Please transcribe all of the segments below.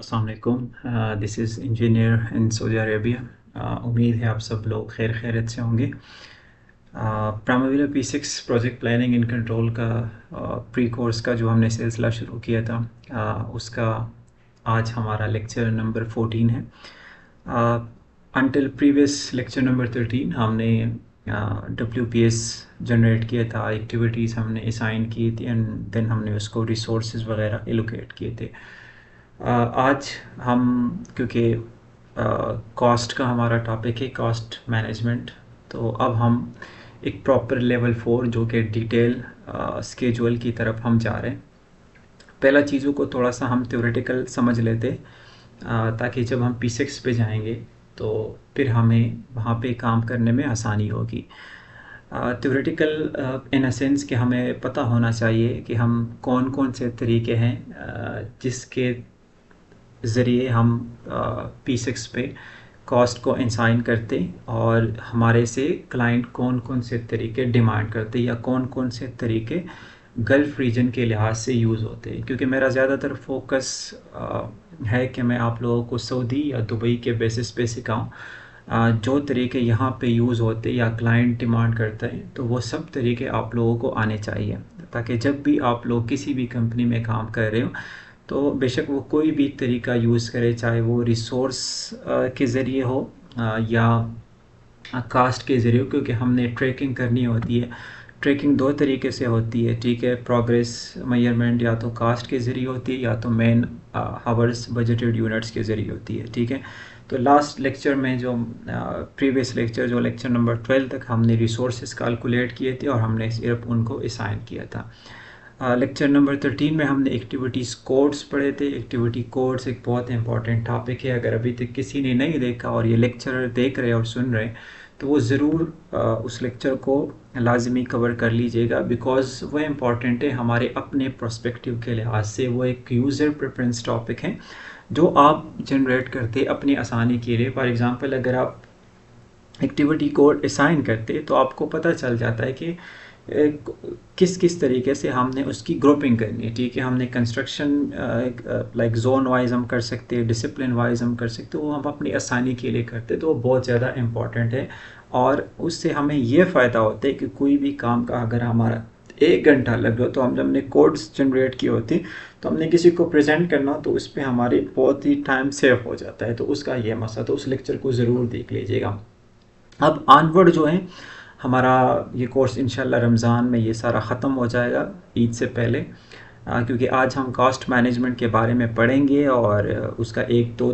अस्सलाम वालेकुम। This is engineer in Saudi Arabia. उम्मीद है आप सब लोग खैरियत से होंगे। प्राइमरीला P6 project planning in control का प्री कोर्स का जो हमने सिलसिला शुरू किया था, उसका आज हमारा लेक्चर नंबर 14 है। अंटिल प्रीवियस लेक्चर नंबर 13 हमने WPS जनरेट किया था, एक्टिविटीज़ हमने असाइन की थी एंड देन हमने उसको रिसोर्सेज वगैरह एलोकेट किए थे। आज हम क्योंकि कॉस्ट का हमारा टॉपिक है कॉस्ट मैनेजमेंट, तो अब हम एक प्रॉपर लेवल 4 जो कि डिटेल स्केजुअल की तरफ हम जा रहे हैं। पहला चीज़ों को थोड़ा सा हम थ्योरेटिकल समझ लेते, ताकि जब हम P6 पे जाएंगे तो फिर हमें वहाँ पे काम करने में आसानी होगी। थ्योरेटिकल इन अ सेंस कि हमें पता होना चाहिए कि हम कौन कौन से तरीके हैं जिसके ज़रिए हम P6 पे कॉस्ट को इंसाइन करते और हमारे से क्लाइंट कौन कौन से तरीके डिमांड करते या कौन कौन से तरीके गल्फ़ रीजन के लिहाज से यूज़ होते हैं। क्योंकि मेरा ज़्यादातर फोकस है कि मैं आप लोगों को सऊदी या दुबई के बेसिस पे सिखाऊं। जो तरीके यहाँ पे यूज़ होते या क्लाइंट डिमांड करता है तो वो सब तरीके आप लोगों को आने चाहिए, ताकि जब भी आप लोग किसी भी कंपनी में काम कर रहे हो तो बेशक वो कोई भी तरीका यूज़ करे, चाहे वो रिसोर्स के ज़रिए हो या कास्ट के ज़रिए, क्योंकि हमने ट्रैकिंग करनी होती है। ट्रैकिंग दो तरीके से होती है, ठीक है। प्रोग्रेस मेजरमेंट या तो कास्ट के ज़रिए होती है या तो मेन हावर्स बजटेड यूनिट्स के ज़रिए होती है, ठीक है। तो लास्ट लेक्चर में जो प्रीवियस लेक्चर जो लेक्चर नंबर 12 तक हमने रिसोर्सेज कैलकुलेट किए थे और हमने सिर्फ उनको असाइन किया था। लेक्चर नंबर 13 में हमने एक्टिविटीज़ कोड्स पढ़े थे। एक्टिविटी कोड्स एक बहुत इंपॉर्टेंट टॉपिक है। अगर अभी तक किसी ने नहीं देखा और ये लेक्चर देख रहे और सुन रहे तो वो ज़रूर उस लेक्चर को लाजमी कवर कर लीजिएगा, बिकॉज़ वो इम्पॉर्टेंट है हमारे अपने पर्सपेक्टिव के लिहाज से। वो एक यूज़र प्रेफरेंस टॉपिक है जो आप जनरेट करते अपनी आसानी के लिए। फॉर एग्ज़ाम्पल अगर आप एक्टिविटी कोड असाइन करते तो आपको पता चल जाता है कि किस किस तरीके से हमने उसकी ग्रुपिंग करनी है, ठीक है। हमने कंस्ट्रक्शन लाइक जोन वाइज हम कर सकते हैं, डिसिप्लिन वाइज हम कर सकते हैं, वो हम अपनी आसानी के लिए करते हैं, तो वो बहुत ज़्यादा इम्पॉर्टेंट है। और उससे हमें ये फ़ायदा होता है कि कोई भी काम का अगर हमारा 1 घंटा लग गया तो हम जब हमने कोड्स जनरेट किए होते तो हमने किसी को प्रेजेंट करना तो उस पर हमारे बहुत ही टाइम सेव हो जाता है। तो उसका ये मसला, तो उस लेक्चर को ज़रूर देख लीजिएगा। अब ऑनवर्ड जो है हमारा ये कोर्स इंशाल्लाह रमज़ान में ये सारा ख़त्म हो जाएगा ईद से पहले, क्योंकि आज हम कॉस्ट मैनेजमेंट के बारे में पढ़ेंगे और उसका 1 2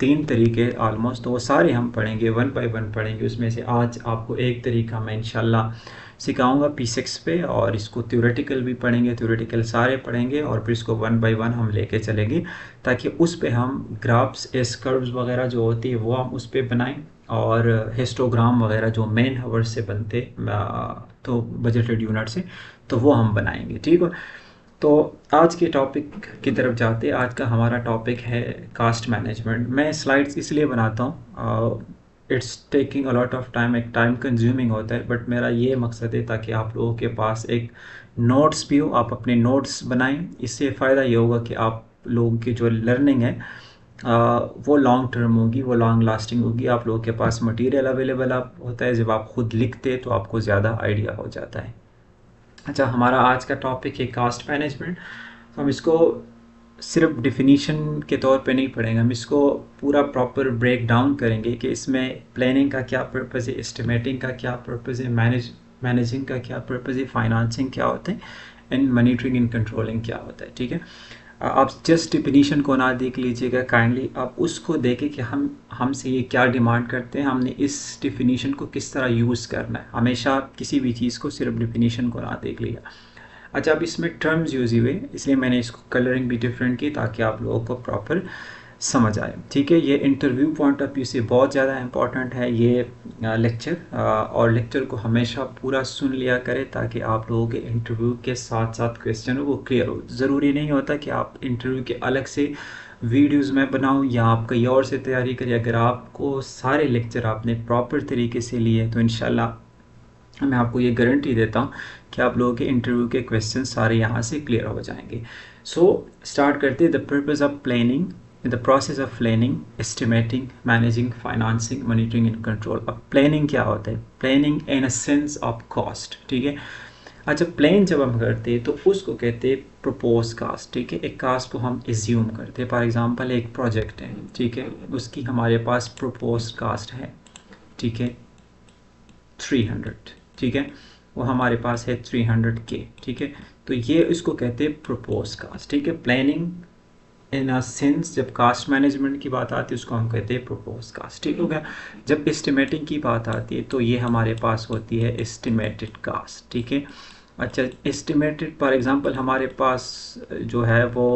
3 तरीके ऑलमोस्ट, तो वो सारे हम पढ़ेंगे, 1 बाय 1 पढ़ेंगे। उसमें से आज आपको एक तरीका मैं इंशाल्लाह सिखाऊंगा P6 पे, और इसको थ्योरेटिकल भी पढ़ेंगे, थ्योरेटिकल सारे पढ़ेंगे और फिर इसको 1 बाय 1 हम लेके चलेंगे, ताकि उस पे हम ग्राफ्स एस कर्व्स वगैरह जो होती है वो हम उस पर बनाएं और हिस्टोग्राम वगैरह जो मेन हावर्स से बनते तो बजटेड यूनिट से, तो वो हम बनाएंगे, ठीक है। तो आज के टॉपिक की तरफ जाते हैं। आज का हमारा टॉपिक है कास्ट मैनेजमेंट। मैं स्लाइड्स इसलिए बनाता हूँ, it's taking a lot of time, एक टाइम कंज्यूमिंग होता है, बट मेरा ये मकसद है ताकि आप लोगों के पास एक नोट्स भी हो, आप अपने नोट्स बनाएं। इससे फ़ायदा ये होगा कि आप लोगों की जो लर्निंग है वो लॉन्ग टर्म होगी, वो लॉन्ग लास्टिंग होगी। आप लोगों के पास मटेरियल अवेलेबल आप होता है, जब आप खुद लिखते तो आपको ज़्यादा आइडिया हो जाता है। अच्छा, हमारा आज का टॉपिक है कास्ट मैनेजमेंट। हम इसको सिर्फ डिफिनीशन के तौर पे नहीं पढ़ेंगे, हम इसको पूरा प्रॉपर ब्रेक डाउन करेंगे कि इसमें प्लानिंग का क्या पर्पज़ है, एस्टिमेटिंग का क्या पर्पज़ है, मैनेजिंग का क्या पर्पज़ है, फाइनेंसिंग क्या होता है एंड मॉनिटरिंग एंड कंट्रोलिंग क्या होता है, ठीक है। आप जस्ट डिफिनीशन को ना देख लीजिएगा काइंडली, आप उसको देखें कि हमसे ये क्या डिमांड करते हैं, हमने इस डिफिनीशन को किस तरह यूज़ करना है। हमेशा किसी भी चीज़ को सिर्फ डिफिनीशन को ना देख लिया। अच्छा, अब इसमें टर्म्स यूज़ हुए, इसलिए मैंने इसको कलरिंग भी डिफरेंट की ताकि आप लोगों को प्रॉपर समझ आए, ठीक है। ये इंटरव्यू पॉइंट ऑफ व्यू से बहुत ज़्यादा इंपॉर्टेंट है ये लेक्चर, और लेक्चर को हमेशा पूरा सुन लिया करें ताकि आप लोगों के इंटरव्यू के साथ साथ क्वेश्चन वो क्लियर हो। ज़रूरी नहीं होता कि आप इंटरव्यू के अलग से वीडियोस में बनाऊं या आप कहीं और से तैयारी करें। अगर आपको सारे लेक्चर आपने प्रॉपर तरीके से लिए तो इंशाल्लाह मैं आपको ये गारंटी देता हूँ कि आप लोगों के इंटरव्यू के क्वेश्चन सारे यहाँ से क्लियर हो जाएंगे। सो स्टार्ट करते हैं। The purpose of planning in the process of planning, estimating, managing, financing, monitoring and control. अब प्लानिंग क्या होता है? Planning in a sense of cost, ठीक है। अच्छा, प्लान जब हम करते हैं तो उसको कहते हैं प्रपोज कास्ट, ठीक है। एक कास्ट को हम एज्यूम करते हैं। फॉर एग्जांपल एक प्रोजेक्ट है, ठीक है, उसकी हमारे पास प्रपोज कास्ट है, ठीक है, 300, ठीक है, वो हमारे पास है 300K, ठीक है। तो ये इसको कहते हैं प्रपोज कास्ट, ठीक है। प्लानिंग इन अ सेंस, जब कास्ट मैनेजमेंट की बात आती है उसको हम कहते हैं प्रपोज कास्ट, ठीक हो गया। जब एस्टिमेटिंग की बात आती है तो ये हमारे पास होती है एस्टिमेटेड कास्ट, ठीक है। अच्छा, एस्टिमेटेड फॉर एग्जांपल हमारे पास जो है वो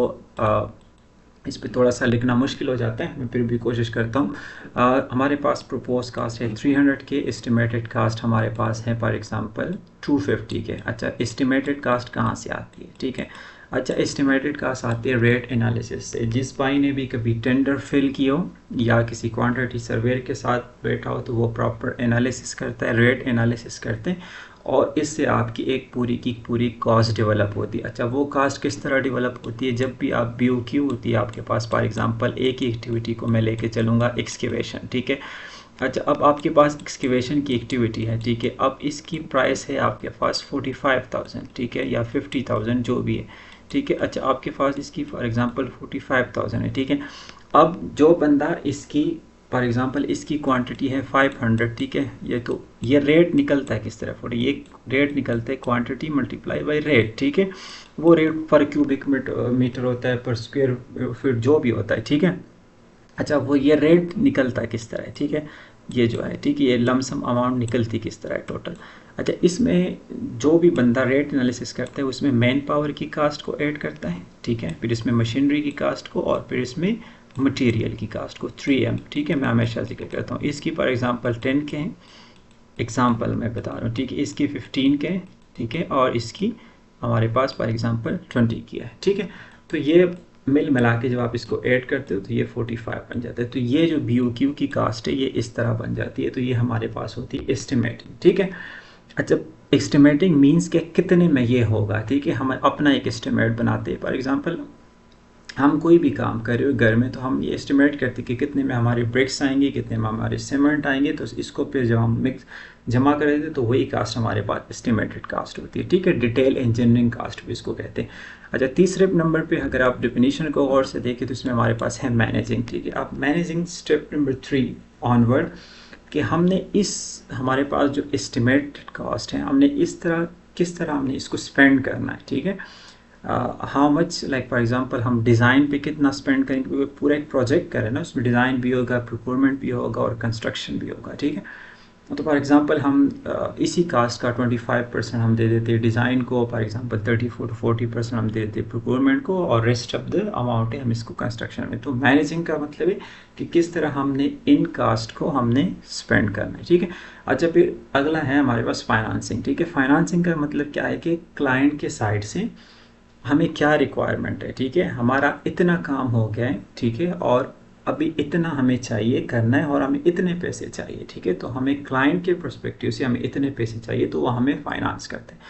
इस पे थोड़ा सा लिखना मुश्किल हो जाता है, मैं फिर भी कोशिश करता हूँ। हमारे पास प्रपोज कास्ट है 300K, एस्टिमेटेड कास्ट हमारे पास है फॉर एग्जांपल 250K। अच्छा, एस्टिमेटेड कास्ट कहाँ से आती है, ठीक है। अच्छा, एस्टिमेटेड कास्ट आती है रेट एनालिसिस से। जिस भाई ने भी कभी टेंडर फिल किया हो या किसी क्वांटिटी सर्वेयर के साथ बैठा हो तो वो प्रॉपर एनालिसिस करता है, रेट एनालिसिस करते हैं, और इससे आपकी एक पूरी की पूरी कॉस्ट डेवलप होती है। अच्छा, वो कॉस्ट किस तरह डेवलप होती है? जब भी आप BOQ होती है आपके पास, फॉर एग्जांपल एक ही एक्टिविटी को मैं लेके चलूँगा, एक्सकेवेशन, ठीक है। अच्छा, अब आपके पास एक्सकेवेशन की एक्टिविटी है, ठीक है। अब इसकी प्राइस है आपके पास 45,000, ठीक है, या 50,000 जो भी है, ठीक है। अच्छा, आपके पास इसकी फॉर एग्जांपल 45,000 है, ठीक है। अब जो बंदा इसकी फॉर एग्जांपल इसकी क्वांटिटी है 500, ठीक है, ये रेट निकलता है किस तरह? ये रेट निकलता है क्वांटिटी मल्टीप्लाई बाय रेट, ठीक है। वो रेट पर क्यूबिक मीटर होता है, पर स्क्वायर फीट जो भी होता है, ठीक है। अच्छा, वो ये रेट निकलता है किस तरह है, ठीक है, ये जो है, ठीक है, ये लमसम अमाउंट निकलती किस तरह है टोटल। अच्छा, इसमें जो भी बंदा रेट एनालिसिस करता है उसमें मैन पावर की कास्ट को ऐड करता है, ठीक है, फिर इसमें मशीनरी की कास्ट को, और फिर इसमें मटेरियल की कास्ट को, 3M, ठीक है। मैं हमेशा जिक्र करता हूँ इसकी फॉर एग्जांपल 10 के हैं, एग्जांपल मैं बता रहा हूँ, ठीक है। इसकी 15 के हैं, ठीक है, और इसकी हमारे पास फॉर एग्जांपल 20 की है, ठीक है। तो ये मिल मिला के जब आप इसको ऐड करते हो तो ये 45 बन जाता है। तो ये जो BOQ की कास्ट है ये इस तरह बन जाती है। तो ये हमारे पास होती है एस्टिमेटिंग, ठीक है। अच्छा, एस्टिमेटिंग मीन्स के कितने में ये होगा, ठीक है। हम अपना एक एस्टिमेट बनाते हैं। फॉर एग्जांपल हम कोई भी काम कर रहे हो घर में तो हम ये एस्टिमेट करते हैं कि कितने में हमारे ब्रिक्स आएंगे, कितने में हमारे सीमेंट आएंगे। तो इसको फिर जब हम मिक्स जमा कर देते तो वही कास्ट हमारे पास एस्टिमेटेड कास्ट होती है, ठीक है। डिटेल इंजीनियरिंग कास्ट भी इसको कहते हैं। अच्छा, तीसरे नंबर पे अगर आप डिफिनीशन को गौर से देखें तो इसमें हमारे पास है मैनेजिंग, ठीक है। आप मैनेजिंग स्टेप नंबर 3 ऑनवर्ड कि हमने इस हमारे पास जो एस्टिमेटेड कास्ट है हमने किस तरह हमने इसको स्पेंड करना है, ठीक है। How much, like for example हम डिज़ाइन पे कितना स्पेंड करेंगे, क्योंकि पूरा एक प्रोजेक्ट करें ना, उसमें डिज़ाइन भी होगा, प्रोक्योरमेंट भी होगा और कंस्ट्रक्शन भी होगा, ठीक है। तो फॉर एग्जांपल हम इसी कास्ट का 25% हम दे देते हैं डिज़ाइन को, फॉर एग्जांपल 34 to 40% हम दे देते हैं प्रोक्योरमेंट को, और रेस्ट ऑफ द अमाउंट है हम इसको कंस्ट्रक्शन में। तो मैनेजिंग का मतलब है कि किस तरह हमने इन कास्ट को हमने स्पेंड करना है, ठीक है। अच्छा, फिर अगला है हमारे पास फाइनेंसिंग, ठीक है। फाइनेंसिंग का मतलब क्या है कि क्लाइंट के साइड से हमें क्या रिक्वायरमेंट है, ठीक है। हमारा इतना काम हो गया है, ठीक है, और अभी इतना हमें चाहिए करना है और हमें इतने पैसे चाहिए, ठीक है। तो हमें क्लाइंट के पर्सपेक्टिव से हमें इतने पैसे चाहिए तो वो हमें फाइनेंस करते हैं।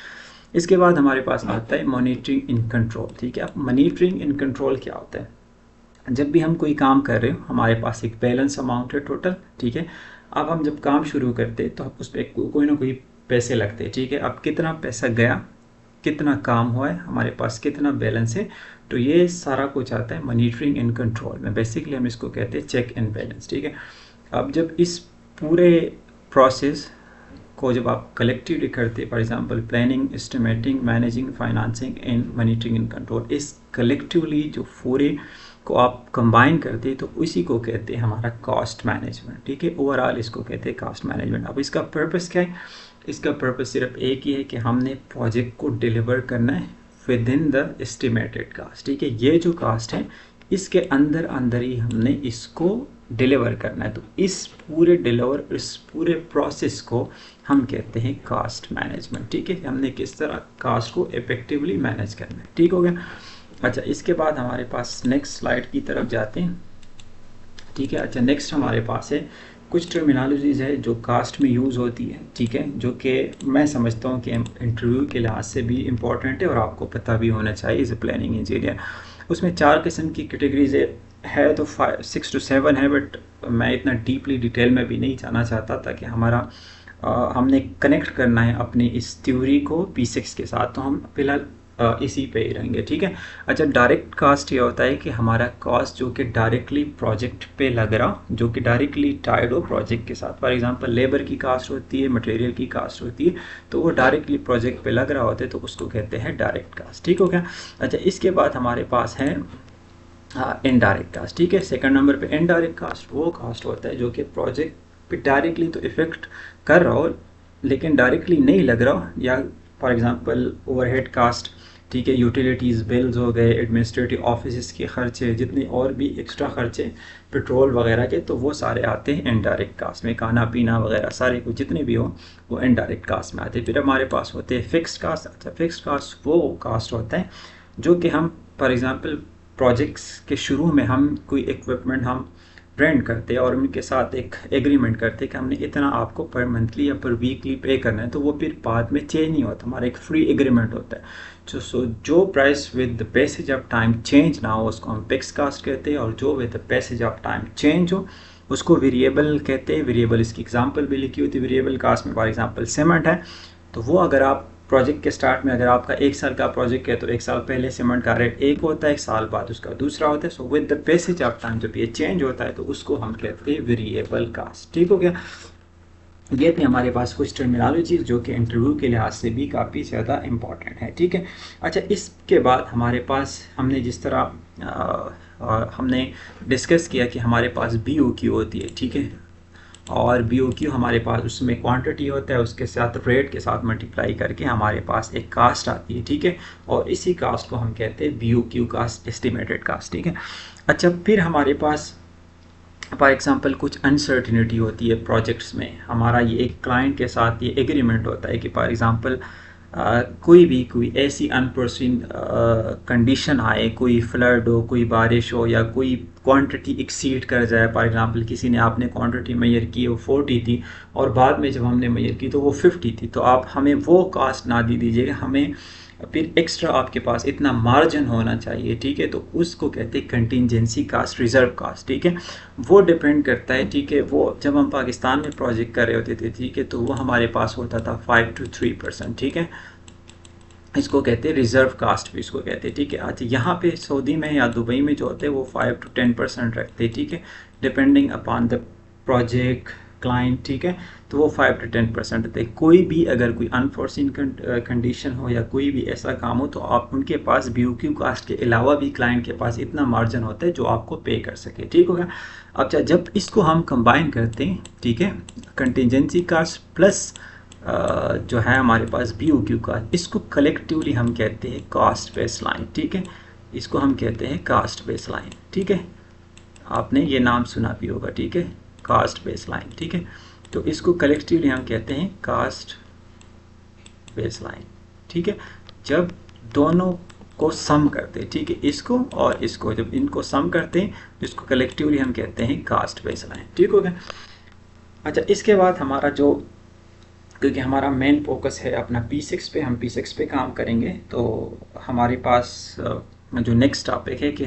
इसके बाद हमारे पास आता है मॉनिटरिंग इन कंट्रोल, ठीक है। अब मॉनिटरिंग इन कंट्रोल क्या होता है? जब भी हम कोई काम कर रहे हो हमारे पास एक बैलेंस अमाउंट है टोटल, ठीक है। अब हम जब काम शुरू करते हैं तो उस पर कोई ना कोई पैसे लगते हैं, ठीक है। अब कितना पैसा गया, कितना काम हुआ है, हमारे पास कितना बैलेंस है, तो ये सारा कुछ आता है मॉनिटरिंग एंड कंट्रोल में। बेसिकली हम इसको कहते हैं चेक एंड बैलेंस, ठीक है। अब जब इस पूरे प्रोसेस को जब आप कलेक्टिवली करते हैं, for example planning, estimating, managing, financing and monitoring and control, इस कलेक्टिवली जो पूरे को आप कंबाइन करते हैं तो उसी को कहते हैं हमारा कॉस्ट मैनेजमेंट, ठीक है। ओवरऑल इसको कहते हैं कॉस्ट मैनेजमेंट। अब इसका पर्पस क्या है? इसका पर्पस सिर्फ एक ही है कि हमने प्रोजेक्ट को डिलीवर करना है within the estimated cost, ठीक है। ये जो कास्ट है इसके अंदर अंदर ही हमने इसको डिलीवर करना है। तो इस पूरे प्रोसेस को हम कहते हैं कास्ट मैनेजमेंट, ठीक है। हमने किस तरह कास्ट को इफेक्टिवली मैनेज करना है, ठीक हो गया। अच्छा, इसके बाद हमारे पास नेक्स्ट स्लाइड की तरफ जाते हैं, ठीक है। अच्छा, नेक्स्ट हमारे पास है कुछ टर्मिनोलॉजीज़ है जो कास्ट में यूज़ होती है, ठीक है, जो कि मैं समझता हूँ कि इंटरव्यू के लिहाज से भी इम्पॉर्टेंट है और आपको पता भी होना चाहिए एज ए प्लानिंग इंजीनियर। उसमें 4 किस्म की कैटेगरीज है। है तो 6 to 7 है, बट मैं इतना डीपली डिटेल में भी नहीं जाना चाहता, ताकि हमारा हमने कनेक्ट करना है अपनी इस थ्योरी को P6 के साथ, तो हम फिलहाल इसी पे ही रहेंगे, ठीक है। अच्छा, डायरेक्ट कास्ट ये होता है कि हमारा कॉस्ट जो कि डायरेक्टली प्रोजेक्ट पे लग रहा, जो कि डायरेक्टली टाइड हो प्रोजेक्ट के साथ। फॉर एग्जांपल लेबर की कास्ट होती है, मटेरियल की कास्ट होती है, तो वो डायरेक्टली प्रोजेक्ट पे लग रहा होता है, तो उसको कहते हैं डायरेक्ट कास्ट, ठीक हो गया। अच्छा, इसके बाद हमारे पास है इनडायरेक्ट कास्ट, ठीक है। सेकंड नंबर पे इनडायरेक्ट कास्ट वो कास्ट होता है जो कि प्रोजेक्ट पे डायरेक्टली तो इफेक्ट कर रहा हो, लेकिन डायरेक्टली नहीं लग रहा हो। या फॉर एग्जांपल ओवरहेड कास्ट, ठीक है, यूटिलिटीज़ बिल्स हो गए, एडमिनिस्ट्रेटिव ऑफिस के खर्चे, जितने और भी एक्स्ट्रा खर्चे पेट्रोल वगैरह के, तो वो सारे आते हैं इनडायरेक्ट कास्ट में। खाना पीना वगैरह सारे कुछ जितने भी हो वो इनडायरेक्ट कास्ट में आते हैं। फिर हमारे पास होते हैं फिक्स्ड कास्ट। अच्छा, फिक्स्ड कास्ट वो कास्ट होता है जो कि हम फॉर एग्जांपल प्रोजेक्ट्स के शुरू में हम कोई इक्विपमेंट हम रेंट करते हैं और उनके साथ एक एग्रीमेंट करते हैं कि हमने इतना आपको पर मंथली या पर वीकली पे करना है, तो वो फिर बाद में चेंज नहीं होता, हमारा एक फ्री एग्रीमेंट होता है। जो price with the passage of time change ना हो उसको हम फिक्स कास्ट कहते हैं, और जो with the passage of time change हो उसको वेरिएबल कहते हैं। वेरिएबल, इसकी एग्जांपल भी लिखी होती है वेरिएबल कास्ट में। फॉर एग्जांपल सीमेंट है, तो वो अगर आप प्रोजेक्ट के स्टार्ट में, अगर आपका 1 साल का प्रोजेक्ट है, तो 1 साल पहले सीमेंट का रेट एक होता है, 1 साल बाद उसका दूसरा होता है। So with the passage of time जब ये चेंज होता है तो उसको हम कहते हैं वेरिएबल कास्ट, ठीक हो गया। ये थी हमारे पास कुछ टर्मिनोलॉजीज जो कि इंटरव्यू के लिहाज से भी काफ़ी ज़्यादा इंपॉर्टेंट है, ठीक है। अच्छा, इसके बाद हमारे पास हमने जिस तरह हमने डिस्कस किया कि हमारे पास BOQ होती है, ठीक है, और BOQ हमारे पास उसमें क्वांटिटी होता है, उसके साथ रेट के साथ मल्टीप्लाई करके हमारे पास एक कास्ट आती है, ठीक है, और इसी कास्ट को हम कहते हैं BOQ कास्ट, एस्टिमेटेड कास्ट, ठीक है। अच्छा, फिर हमारे पास फॉर एग्जांपल कुछ अनसर्टिनिटी होती है प्रोजेक्ट्स में। हमारा ये एक क्लाइंट के साथ ये एग्रीमेंट होता है कि फॉर एग्जांपल कोई ऐसी अनफोर्सीन कंडीशन आए, कोई फ्लड हो, कोई बारिश हो, या कोई क्वांटिटी एक्सीड कर जाए। फॉर एग्जांपल किसी ने आपने क्वांटिटी मेजर की, वो 40 थी और बाद में जब हमने मेजर की तो वो 50 थी, तो आप हमें वो कास्ट ना दे दीजिएगा, हमें फिर एक्स्ट्रा आपके पास इतना मार्जिन होना चाहिए, ठीक है, तो उसको कहते हैं कंटिजेंसी कास्ट, रिजर्व कास्ट, ठीक है। वो डिपेंड करता है, ठीक है, वो जब हम पाकिस्तान में प्रोजेक्ट कर रहे होते थे, ठीक है, तो वो हमारे पास होता था 5 to 3%, ठीक है, इसको कहते हैं रिजर्व कास्ट भी इसको कहते हैं, ठीक है। अच्छा, यहाँ पे सऊदी में या दुबई में जो होते हैं वो 5 to 10% रखते हैं, ठीक है, depending upon the project client, ठीक है, तो वो 5 to 10% रहते हैं। कोई भी अगर कोई अनफोर्सिन कंडीशन हो या कोई भी ऐसा काम हो, तो आप उनके पास BOQ कास्ट के अलावा भी क्लाइंट के पास इतना मार्जिन होता है जो आपको पे कर सके, ठीक हो गया। अच्छा, जब इसको हम कंबाइन करते हैं, ठीक है, कंटिजेंसी कास्ट प्लस जो है हमारे पास BOQ का, इसको कलेक्टिवली हम कहते हैं कास्ट बेस लाइन, ठीक है, इसको हम कहते हैं कास्ट बेस लाइन, ठीक है, आपने ये नाम सुना भी होगा, ठीक है, कास्ट बेस लाइन, ठीक है, तो इसको कलेक्टिवली हम कहते हैं कास्ट बेस लाइन, ठीक है। जब दोनों को सम करते हैं, ठीक है, इसको और इसको जब इनको सम करते हैं तो इसको कलेक्टिवली हम कहते हैं कास्ट बेस लाइन, ठीक हो गया। अच्छा, इसके बाद हमारा जो, क्योंकि हमारा मेन फोकस है अपना P6 पे, हम P6 पे काम करेंगे, तो हमारे पास जो नेक्स्ट टॉपिक है कि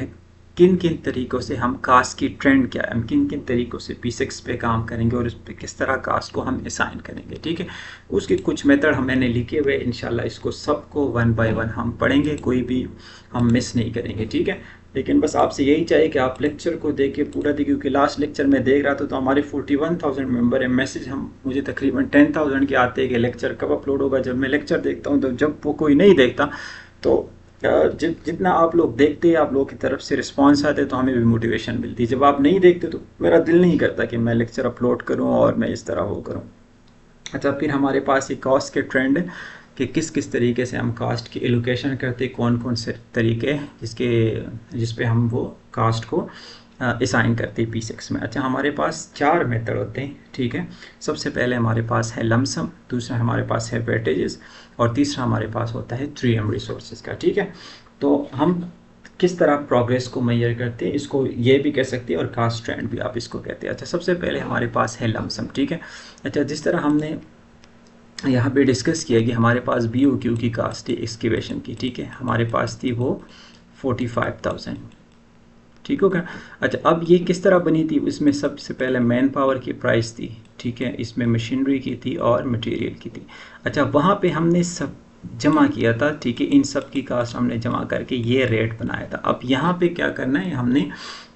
किन किन तरीक़ों से हम कास्ट की ट्रेंड क्या है, हम किन किन तरीक़ों से P6 पे काम करेंगे और उस पर किस तरह कास्ट को हम असाइन करेंगे, ठीक है। उसके कुछ मेथड मैंने लिखे हुए, इंशाल्लाह इसको सबको 1 by 1 हम पढ़ेंगे, कोई भी हम मिस नहीं करेंगे, ठीक है। लेकिन बस आपसे यही चाहिए कि आप लेक्चर को देख के पूरा देखिए, क्योंकि लास्ट लेक्चर में देख रहा था तो हमारे 41,000 मेंबर है, मैसेज हम मुझे तकरीबन 10,000 के आते हैं कि लेक्चर कब अपलोड होगा। जब मैं लेक्चर देखता हूँ, तो जब वो कोई नहीं देखता, तो जितना आप लोग देखते हैं, आप लोगों की तरफ से रिस्पांस आते हैं, तो हमें भी मोटिवेशन मिलती है। जब आप नहीं देखते तो मेरा दिल नहीं करता कि मैं लेक्चर अपलोड करूँ और मैं इस तरह वो करूँ। अच्छा, फिर हमारे पास ये कास्ट के ट्रेंड है कि किस किस तरीके से हम कास्ट की एलोकेशन करते हैं, कौन कौन से तरीके जिस पे हम वो कास्ट को असाइन करते हैं P6 में। अच्छा, हमारे पास 4 मेथड होते हैं, ठीक है। सबसे पहले हमारे पास है लमसम, दूसरा हमारे पास है वेटेजेस, और तीसरा हमारे पास होता है 3M रिसोर्सेज का, ठीक है। तो हम किस तरह प्रोग्रेस को मेजर करते हैं, इसको ये भी कह सकते हैं और कास्ट ट्रेंड भी आप इसको कहते हैं। अच्छा, सबसे पहले हमारे पास है लमसम, ठीक है। अच्छा, जिस तरह हमने यहाँ पे डिस्कस किया कि हमारे पास BOQ की कास्ट थी एक्सकेवेशन की, ठीक है, हमारे पास थी वो 45,000, ठीक होगा। अच्छा, अब ये किस तरह बनी थी, इसमें सबसे पहले मैन पावर की प्राइस थी, ठीक है, इसमें मशीनरी की थी और मटेरियल की थी। अच्छा, वहाँ पे हमने सब जमा किया था, ठीक है, इन सब की कास्ट हमने जमा करके ये रेट बनाया था। अब यहाँ पे क्या करना है हमने,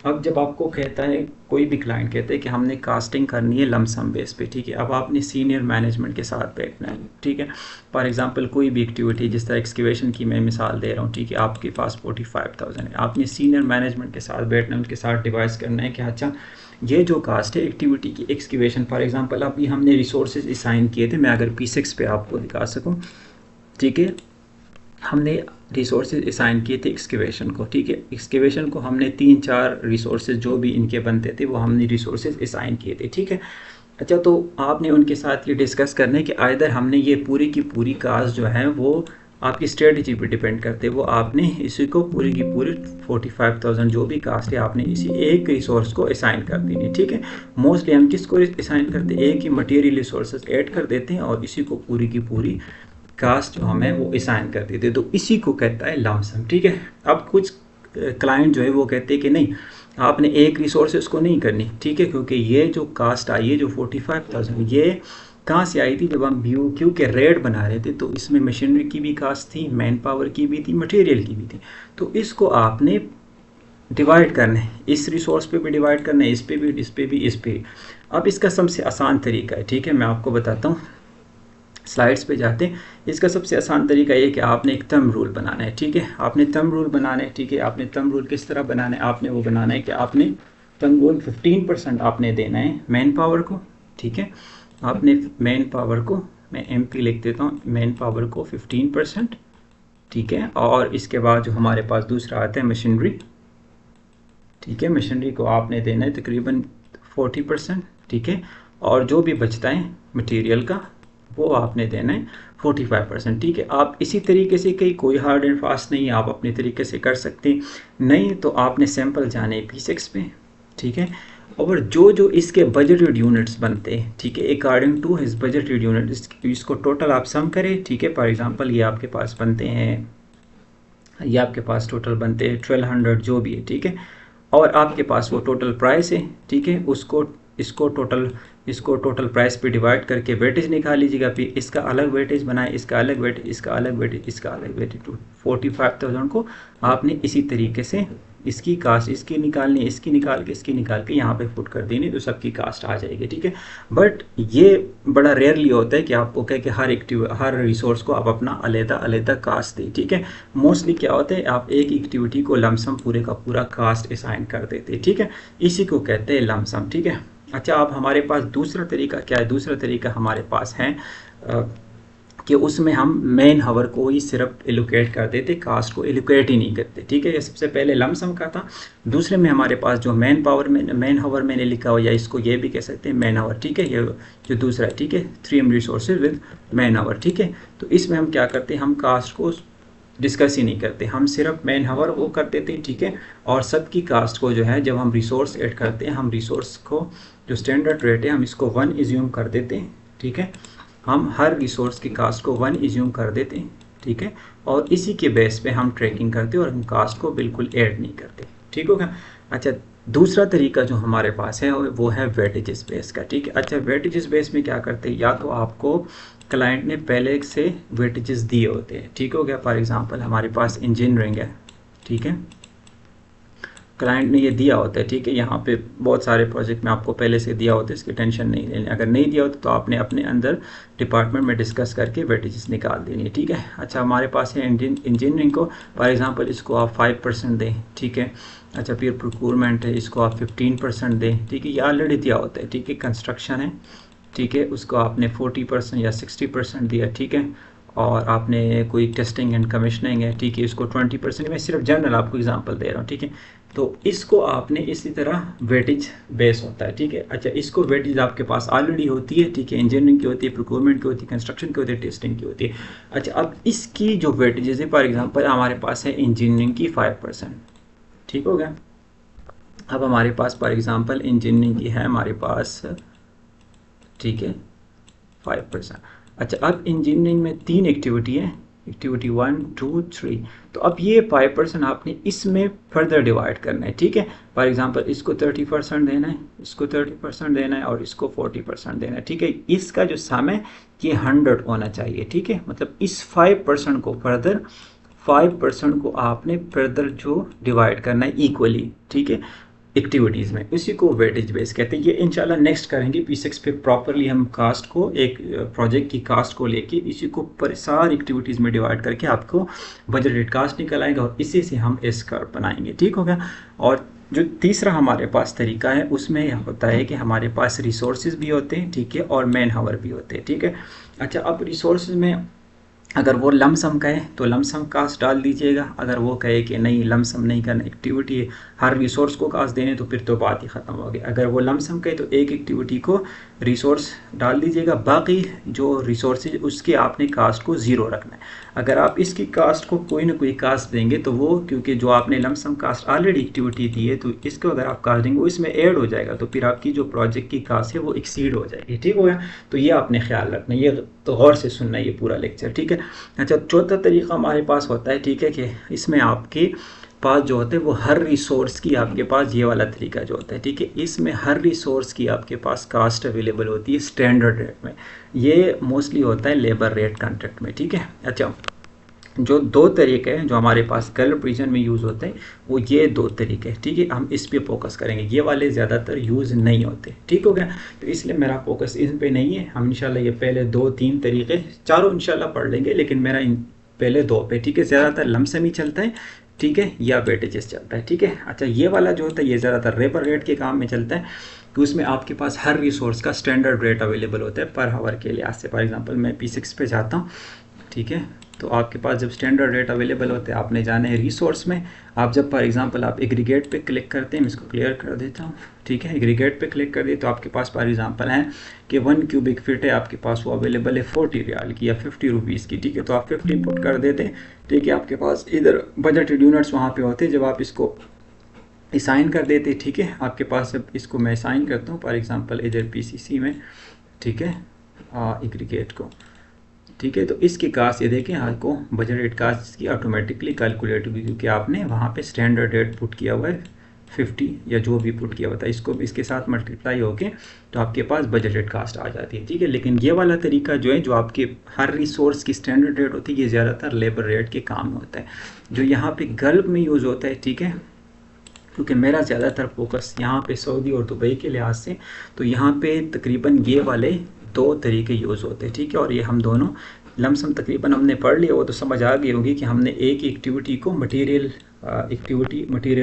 अब जब आपको कहता है कोई भी क्लाइंट कहता है कि हमने कास्टिंग करनी है लमसम बेस पे, ठीक है, अब आपने सीनियर मैनेजमेंट के साथ बैठना है, ठीक है। फॉर एग्जांपल कोई भी एक्टिविटी, जिस तरह एक्सकेवेशन की मैं मिसाल दे रहा हूँ, ठीक है, आपके पास 45,000 है, आपने सीनियर मैनेजमेंट के साथ बैठना है, उनके साथ डिवाइस करना है कि अच्छा ये जो कास्ट है एक्टिविटी की एक्सकेवेशन, फॉर एग्जांपल अभी हमने रिसोर्सेज असाइन किए थे, मैं अगर P6 पे आपको दिखा सकूँ, ठीक है, हमने रिसोर्सेज असाइन किए थे एक्सकेवेशन को, ठीक है, एक्सकेवेशन को हमने 3-4 रिसोर्सेज जो भी इनके बनते थे वो हमने रिसोर्सेज असाइन किए थे, ठीक है। अच्छा, तो आपने उनके साथ ये डिस्कस करना है कि आइदर हमने ये पूरी की पूरी कास्ट जो है वो आपकी स्ट्रेटजी पे डिपेंड करते, वो आपने इसी को पूरी की पूरी 45,000 जो भी कास्ट है आपने इसी एक रिसोर्स को असाइन कर देनी, ठीक है। मोस्टली हम किसको असाइन करते हैं, एक ही मटेरियल रिसोर्सेज ऐड कर देते हैं और इसी को पूरी की पूरी कास्ट जो हमें वो असाइन कर देते, तो इसी को कहता है लमसम, ठीक है। अब कुछ क्लाइंट जो है वो कहते हैं कि नहीं, आपने एक रिसोर्सेज को नहीं करनी, ठीक है, क्योंकि ये जो कास्ट आई है जो 45,000 ये कहाँ से आई थी, जब हम BOQ के रेट बना रहे थे तो इसमें मशीनरी की भी कास्ट थी, मैन पावर की भी थी, मटेरियल की भी थी, तो इसको आपने डिवाइड करना है, इस रिसोर्स पे भी डिवाइड करना है, इस पे भी, इस पे भी, इस पे। अब इसका सबसे आसान तरीका है, ठीक है, मैं आपको बताता हूँ, स्लाइड्स पे जाते हैं। इसका सबसे आसान तरीका ये कि आपने एक थंब रूल बनाना है, ठीक है, आपने थंब रूल बनाना है, ठीक है। आपने थंब रूल किस तरह बनाना है, आपने वो बनाना है कि आपने थंब रूल 15% आपने देना है मैन पावर को, ठीक है। आपने मैन पावर को, मैं MP लिख देता हूँ, मैन पावर को 15%, ठीक है। और इसके बाद जो हमारे पास दूसरा आता है मशीनरी, ठीक है, मशीनरी को आपने देना है तकरीबन 40%, ठीक है। और जो भी बचता है मटेरियल का वो आपने देना है 45%, ठीक है। आप इसी तरीके से कोई हार्ड एंड फास्ट नहीं है, आप अपने तरीके से कर सकते हैं, नहीं तो आपने सैंपल जाने P6 पे, ठीक है। और जो जो इसके बजटेड यूनिट्स बनते हैं, ठीक है, according to his budgeted unit, इसको टोटल आप सम करें, ठीक है। फॉर एग्जांपल ये आपके पास बनते हैं, ये आपके पास टोटल बनते हैं 1200 जो भी है, ठीक है। और आपके पास वो टोटल प्राइस है, ठीक है, उसको इसको टोटल प्राइस पे डिवाइड करके वेटेज निकाल लीजिएगा, फिर इसका अलग वेटेज बनाए, इसका अलग वेटेज, इसका अलग वेटेज, इसका अलग वेटेज, 45,000 को आपने इसी तरीके से इसकी कास्ट इसकी निकालनी, इसकी निकाल के यहाँ पे पुट कर देनी, तो सबकी कास्ट आ जाएगी, ठीक है। बट ये बड़ा रेयरली होता है कि आपको कहे कि हर रिसोर्स को आप अपना अलग कास्ट दें, ठीक है। मोस्टली क्या होता है, आप एक एक्टिविटी को लमसम पूरे का पूरा कास्ट असाइन कर देते, ठीक है, इसी को कहते हैं लमसम, ठीक है। अच्छा, अब हमारे पास दूसरा तरीका क्या है, दूसरा तरीका हमारे पास है कि उसमें हम मेन हावर को ही सिर्फ एलोकेट कर देते, कास्ट को एलोकेट ही नहीं करते, ठीक है। ये सबसे पहले लमसम का था। दूसरे में हमारे पास जो मेन हावर मैंने लिखा हो, या इसको ये भी कह सकते हैं मैन हावर, ठीक है, ये जो दूसरा है, ठीक है, 3M रिसोर्सेज विद मैन हावर, ठीक है। तो इसमें हम क्या करते हैं, हम कास्ट को डिस्कस ही नहीं करते, हम सिर्फ मैन हावर वो कर देते हैं, ठीक है। और सबकी कास्ट को जो है जब हम रिसोर्स ऐड करते हैं, हम रिसोर्स को जो स्टैंडर्ड रेट है हम इसको 1 इज्यूम कर देते हैं, ठीक है। हम हर रिसोर्स की कास्ट को 1 इज्यूम कर देते हैं, ठीक है। और इसी के बेस पे हम ट्रैकिंग करते हैं और हम कास्ट को बिल्कुल ऐड नहीं करते, ठीक होगा। अच्छा, दूसरा तरीका जो हमारे पास है वो है वेटेजेस बेस का, ठीक है। अच्छा, वेटेजेस बेस में क्या करते हैं, या तो आपको क्लाइंट ने पहले से वेटेजेस दिए होते हैं, ठीक हो गया। फॉर एग्जांपल हमारे पास इंजीनियरिंग है, ठीक है, क्लाइंट ने ये दिया होता है, ठीक है। यहाँ पे बहुत सारे प्रोजेक्ट में आपको पहले से दिया होता है, इसकी टेंशन नहीं लेनी। अगर नहीं दिया होता तो आपने अपने अंदर डिपार्टमेंट में डिस्कस करके वेटेजेस निकाल देनी है, ठीक है। अच्छा, हमारे पास है इंजीनियरिंग को, फॉर एग्जांपल इसको आप 5% दें, ठीक है। अच्छा, फिर प्रोक्योरमेंट है, इसको आप 15% दें, ठीक है, ये ऑलरेडी दिया होता है, ठीक है। कंस्ट्रक्शन है, ठीक है, उसको आपने 40% या 60% दिया, ठीक है। और आपने कोई टेस्टिंग एंड कमीशनिंग है, ठीक है, इसको 20%, मैं सिर्फ जनरल आपको एग्जांपल दे रहा हूँ, ठीक है। तो इसको आपने इसी तरह वेटेज बेस होता है, ठीक है। अच्छा, इसको वेटेज आपके पास ऑलरेडी होती है, ठीक है, इंजीनियरिंग की होती है, प्रोक्योरमेंट की होती है, कंस्ट्रक्शन की होती है, टेस्टिंग की होती है। अच्छा, अब इसकी जो वेटेजेस है, फॉर एग्जांपल हमारे पास है इंजीनियरिंग की 5%, ठीक हो गया। अब हमारे पास फॉर एग्जांपल इंजीनियरिंग की है हमारे पास, ठीक है, 5%। अच्छा, अब इंजीनियरिंग में 3 एक्टिविटी है, एक्टिविटी 1 2 3। तो अब ये 5% आपने इसमें फर्दर डिवाइड करना है, ठीक है। फॉर एग्जांपल इसको 30% देना है, इसको 30% देना है और इसको 40% देना है, ठीक है। इसका जो सम है ये 100 होना चाहिए, ठीक है। मतलब इस 5% को फर्दर 5% को आपने फर्दर जो डिवाइड करना है इक्वली, ठीक है, एक्टिविटीज़ में, इसी को वेटेज बेस कहते हैं। ये इंशाल्लाह नेक्स्ट करेंगे P6 पे प्रॉपरली हम कास्ट को, एक प्रोजेक्ट की कास्ट को लेके इसी को पर सारी एक्टिविटीज़ में डिवाइड करके आपको बजटेड कास्ट निकल आएगा और इसी से हम एस कर्व बनाएंगे, ठीक हो गया। और जो तीसरा हमारे पास तरीका है उसमें होता है कि हमारे पास रिसोर्सेज भी होते हैं, ठीक है, और मैन हावर भी होते हैं, ठीक है। अच्छा, अब रिसोर्सेज में अगर वो लमसम कहे तो लमसम कास्ट डाल दीजिएगा, अगर वो कहे कि नहीं लमसम नहीं करना, एक्टिविटी हर रिसोर्स को कास्ट देने, तो फिर तो बात ही ख़त्म हो गई। अगर वो लमसम कहे तो एक एक्टिविटी को रिसोर्स डाल दीजिएगा, बाकी जो रिसोर्सेज उसके आपने कास्ट को ज़ीरो रखना है। अगर आप इसकी कास्ट को कोई ना कोई कास्ट देंगे तो वो, क्योंकि जो आपने लमसम कास्ट ऑलरेडी एक्टिविटी दी है, तो इसको अगर आप कास्ट देंगे वो इसमें ऐड हो जाएगा, तो फिर आपकी जो प्रोजेक्ट की कास्ट है वो एक्सीड हो जाएगी, ठीक हो गया। तो ये आपने ख्याल रखना, ये तो गौर से सुनना ये पूरा लेक्चर, ठीक है। अच्छा, चौथा तरीका हमारे पास होता है, ठीक है, कि इसमें आपके पास जो होते हैं वो हर रिसोर्स की आपके पास ये वाला तरीका जो होता है, ठीक है, इसमें हर रिसोर्स की आपके पास कास्ट अवेलेबल होती है स्टैंडर्ड रेट में। ये मोस्टली होता है लेबर रेट कॉन्ट्रैक्ट में, ठीक है। अच्छा, जो दो तरीके हैं जो हमारे पास गल्फ रीजन में यूज़ होते हैं वो ये दो तरीके हैं, ठीक है। हम इस पे फोकस करेंगे, ये वाले ज़्यादातर यूज़ नहीं होते, ठीक हो गया। तो इसलिए मेरा फोकस इन पे नहीं है। हम इंशाल्लाह ये पहले 2-3 तरीके, चारों इंशाल्लाह पढ़ लेंगे, लेकिन मेरा इन पहले दो पे, ठीक है। ज़्यादातर लमसम ही चलता है, ठीक है, या वेटेजेस चलता है, ठीक है। अच्छा, ये वाला जो होता है ये ज़्यादातर लेबर रेट के काम में चलता है, कि उसमें आपके पास हर रिसोर्स का स्टैंडर्ड रेट अवेलेबल होता है पर हावर के लिहाज से। फॉर एग्जांपल मैं P6 पे जाता हूँ, ठीक है, तो आपके पास जब स्टैंडर्ड रेट अवेलेबल होते हैं, आपने जाना है रिसोर्स में। आप जब फॉर एग्जांपल आप एग्रीगेट पे क्लिक करते हैं, मैं इसको क्लियर कर देता हूँ, ठीक है। एग्रीगेट पे क्लिक कर दिए तो आपके पास फॉर एग्जांपल है कि 1 क्यूबिक फीट है आपके पास, वो अवेलेबल है 40 रियाल की या 50 रुपीज़ की, ठीक है। तो आप 50 पुट कर देते हैं, ठीक है। आपके पास इधर बजटेड यूनिट्स वहाँ पर होते हैं, जब आप इसको असाइन कर देते, ठीक है। आपके पास जब इसको मैं असाइन करता हूँ फॉर एग्जांपल इधर PCC में, ठीक है, एग्रीगेट को, ठीक है, तो इसकी कास्ट ये देखें आपको बजट रेट कास्ट की ऑटोमेटिकली कैलकुलेट होगी, क्योंकि आपने वहाँ पे स्टैंडर्ड रेट पुट किया हुआ है 50 या जो भी पुट किया हुआ था, इसको इसके साथ मल्टीप्लाई होके तो आपके पास बजट रेट कास्ट आ जाती है, ठीक है। लेकिन ये वाला तरीका जो है, जो आपके हर रिसोर्स की स्टैंडर्ड रेट होती है, ये ज़्यादातर लेबर रेट के काम में होता है, जो यहाँ पे गल्फ में यूज़ होता है, ठीक है। क्योंकि मेरा ज़्यादातर फोकस यहाँ पे सऊदी और दुबई के लिहाज से, तो यहाँ पे तकरीबन ये वाले दो तरीके यूज़ होते हैं, ठीक है। और ये हम दोनों लमसम तकरीबन हमने पढ़ लिया, वो तो समझ आ गई होगी कि हमने एक एक्टिविटी को मटेरियल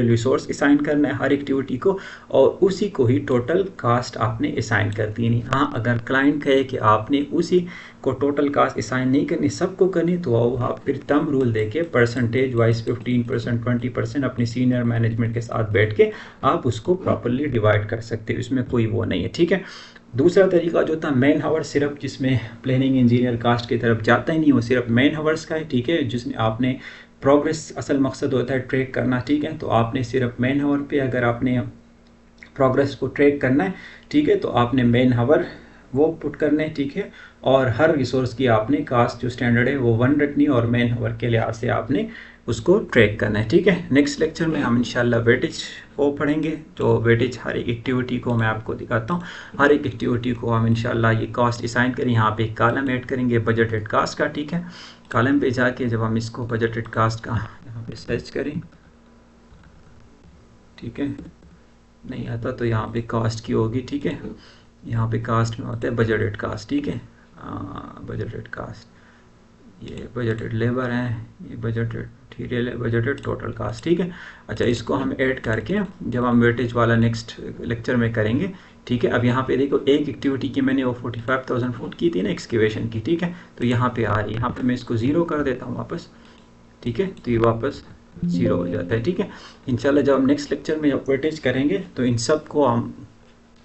रिसोर्स असाइन करना है हर एक्टिविटी को, और उसी को ही टोटल कास्ट आपने असाइन कर दी नहीं। हाँ, अगर क्लाइंट कहे कि आपने उसी को टोटल कास्ट असाइन नहीं करनी, सबको करनी, तो आप फिर तम रूल देके परसेंटेज वाइज 15% 20% अपनी सीनियर मैनेजमेंट के साथ बैठ के आप उसको प्रॉपरली डिवाइड कर सकते हो, इसमें कोई वो नहीं है, ठीक है। दूसरा तरीका जो था मैन हावर, सिर्फ जिसमें प्लानिंग इंजीनियर कास्ट की तरफ जाता ही नहीं, वो सिर्फ मैन हावर्स का है, ठीक है, जिसमें आपने प्रोग्रेस, असल मकसद होता है ट्रैक करना, ठीक है। तो आपने सिर्फ मैन हावर पे अगर आपने प्रोग्रेस को ट्रैक करना है, ठीक है, तो आपने मैन हावर वो पुट करने, ठीक है। और हर रिसोर्स की आपने कास्ट जो स्टैंडर्ड है वो 1 रखनी और मैन हावर के लिहाज से आपने उसको ट्रैक करना है, ठीक है। नेक्स्ट लेक्चर में हम इंशाल्लाह वेटेज वो पढ़ेंगे, तो वेटेज हर एक एक्टिविटी को मैं आपको दिखाता हूँ, हर एक एक्टिविटी को हम इंशाल्लाह ये कास्ट असाइन करें, यहाँ पे एक कॉलम ऐड करेंगे बजटेड कास्ट का, ठीक है। कॉलम पे जाके जब हम इसको बजटेड कास्ट का यहाँ पे सर्च करें, ठीक है, नहीं आता तो यहाँ पे कास्ट की होगी, ठीक है। यहाँ पे कास्ट में होता है बजटेड कास्ट, ठीक है, बजटेड कास्ट, ये बजटेड लेबर है, ये बजटेड मटीरियल है, बजटेड टोटल कास्ट, ठीक है। अच्छा, इसको हम ऐड करके जब हम वेटेज वाला नेक्स्ट लेक्चर में करेंगे, ठीक है। अब यहाँ पे देखो एक एक्टिविटी की मैंने वो 45,000 फुट की थी ना एक्सकेवेशन की, ठीक है, तो यहाँ पे आ रही है, यहाँ पे मैं इसको 0 कर देता हूँ वापस, ठीक है, तो ये वापस 0 हो जाता है, ठीक है। इंशाल्लाह जब हम नेक्स्ट लेक्चर में जब वेटेज करेंगे तो इन सब को हम,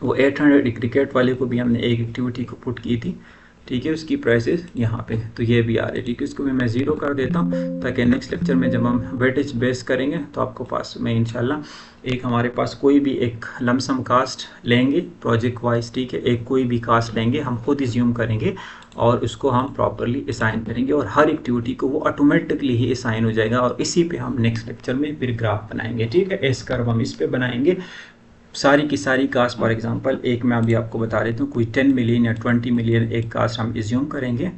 वो 800 क्रिकेट वाले को भी हमने एक एक्टिविटी को पुट की थी, ठीक है, उसकी प्राइसेस यहाँ पे तो ये भी आ रही है, ठीक है। इसको भी मैं 0 कर देता हूँ ताकि नेक्स्ट लेक्चर में जब हम वेटेज बेस करेंगे तो आपको पास में इंशाल्लाह एक हमारे पास कोई भी एक लमसम कास्ट लेंगे प्रोजेक्ट वाइज, ठीक है, एक कोई भी कास्ट लेंगे, हम खुद ज्यूम करेंगे और उसको हम प्रॉपरली असाइन करेंगे और हर एक्टिविटी को वो ऑटोमेटिकली ही असाइन हो जाएगा और इसी पे हम नेक्स्ट लेक्चर में फिर ग्राफ बनाएंगे, ठीक है। एस कर्व हम इस पे बनाएंगे, सारी की सारी कास्ट फॉर एग्जांपल एक मैं अभी आपको बता देता हूँ, कोई 10 मिलियन या 20 मिलियन एक कास्ट हम एज्यूम करेंगे,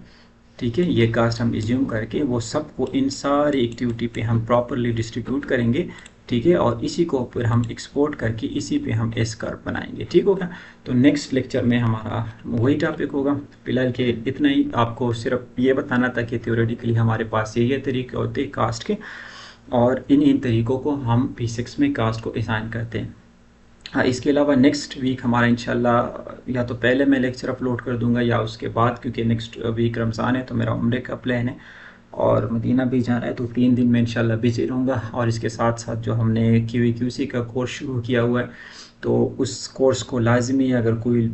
ठीक है। ये कास्ट हम एज्यूम करके वो सबको इन सारी एक्टिविटी पे हम प्रॉपरली डिस्ट्रीब्यूट करेंगे, ठीक है, और इसी को फिर हम एक्सपोर्ट करके इसी पे हम एस कर्व बनाएंगे, ठीक होगा। तो नेक्स्ट लेक्चर में हमारा वही टॉपिक होगा। फिलहाल के इतना ही आपको सिर्फ ये बताना था कि थ्योरेटिकली हमारे पास ये तरीके होते हैं कास्ट के और इन तरीक़ों को हम P6 में कास्ट को असाइन करते हैं। हाँ, इसके अलावा नेक्स्ट वीक हमारा इंशाल्लाह या तो पहले मैं लेक्चर अपलोड कर दूंगा या उसके बाद, क्योंकि नेक्स्ट वीक रमज़ान है तो मेरा उम्रे का प्लान है और मदीना भी जाना है, तो 3 दिन में इंशाल्लाह बिजी रहूँगा। और इसके साथ साथ जो हमने QAQC का कोर्स शुरू किया हुआ है तो उस कोर्स को लाजमी अगर कोई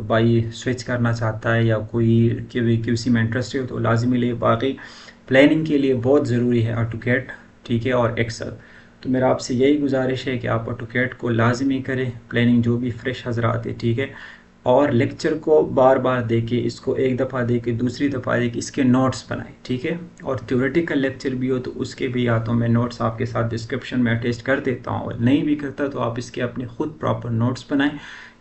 भाई स्विच करना चाहता है या कोई QAQC में इंटरेस्टेड हो तो लाजमी ले, बाकी प्लानिंग के लिए बहुत ज़रूरी है ऑटोकैड, ठीक है, और एक्सेल। तो मेरा आपसे यही गुजारिश है कि आप ऑटोकैड को लाजमी करें, प्लानिंग जो भी फ्रेश हजरात है, ठीक है, और लेक्चर को बार बार देके, इसको एक दफ़ा देके दूसरी दफ़ा देके इसके नोट्स बनाएं, ठीक है। और थ्योरेटिकल लेक्चर भी हो तो उसके भी या तो मैं नोट्स आपके साथ डिस्क्रिप्शन में अटैच कर देता हूँ, और नहीं भी करता तो आप इसके अपने खुद प्रॉपर नोट्स बनाएं,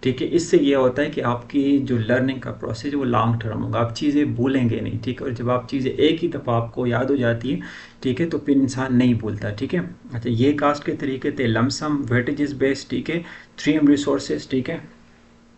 ठीक है। इससे ये होता है कि आपकी जो लर्निंग का प्रोसेस है वो लॉन्ग टर्म होगा, आप चीज़ें भूलेंगे नहीं, ठीक है। और जब आप चीज़ें एक ही दफ़ा आपको याद हो जाती है, ठीक है, तो फिर इंसान नहीं भूलता, ठीक है। अच्छा, ये कास्ट के तरीके थे लमसम, वेटेजेस बेस्ड, ठीक है, 3M रिसोर्सेज, ठीक है,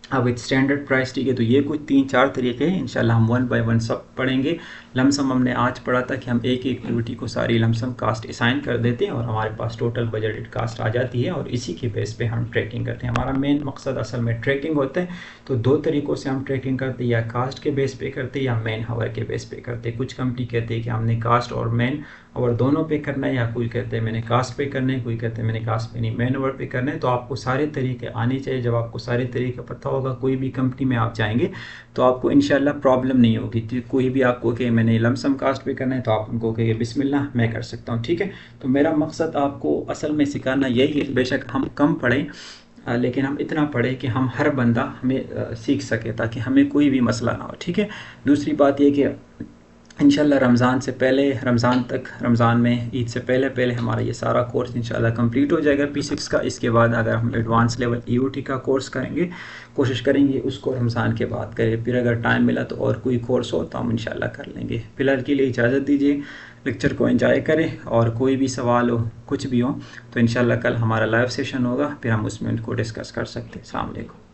अब विथ स्टैंडर्ड प्राइस, ठीक है। तो ये कुछ 3-4 तरीके हैं, इंशाल्लाह हम 1 बाय 1 सब पढ़ेंगे। लमसम हमने आज पढ़ा था कि हम एक एक्टिविटी को सारी लमसम कास्ट असाइन कर देते हैं और हमारे पास टोटल बजटेड कास्ट आ जाती है और इसी के बेस पे हम ट्रैकिंग करते हैं। हमारा मेन मकसद असल में ट्रैकिंग होता है, तो 2 तरीक़ों से हम ट्रैकिंग करते हैं, या कास्ट के बेस पे करते हैं या मैन हावर के बेस पे करते हैं। कुछ कंपनी कहते हैं कि हमने कास्ट और मैन हावर दोनों पे करना है, या कोई कहते हैं मैंने कास्ट पे करना है, कोई कहते हैं मैंने कास्ट पे नहीं मैन हावर पे करना है। तो आपको सारे तरीके आने चाहिए। जब आपको सारे तरीके पता होगा, कोई भी कंपनी में आप जाएंगे तो आपको इंशाल्लाह प्रॉब्लम नहीं होगी। तो कोई भी आपको कि मैंने लमसम कास्ट पे करना है तो आप उनको कहिए बिस्मिल्लाह मैं कर सकता हूँ, ठीक है। तो मेरा मकसद आपको असल में सिखाना यही है। बेशक हम कम पढ़ें लेकिन हम इतना पढ़े कि हम हर बंदा हमें सीख सके, ताकि हमें कोई भी मसला ना हो, ठीक है। दूसरी बात यह कि इंशाल्लाह रमज़ान से पहले, रमज़ान तक, रमज़ान में ईद से पहले हमारा ये सारा कोर्स इंशाल्लाह कंप्लीट हो जाएगा P6 का। इसके बाद अगर हम एडवांस लेवल EOT का कोर्स करेंगे, कोशिश करेंगे उसको रमज़ान के बाद करें। फिर अगर टाइम मिला तो और कोई कोर्स हो तो हम इंशाल्लाह कर लेंगे। फ़िलहाल के लिए इजाज़त दीजिए, लेक्चर को एंजॉय करें और कोई भी सवाल हो, कुछ भी हो तो इंशाल्लाह कल हमारा लाइव सेशन होगा, फिर हम उसमें उनको डिस्कस कर सकते हैं। अस्सलाम वालेकुम।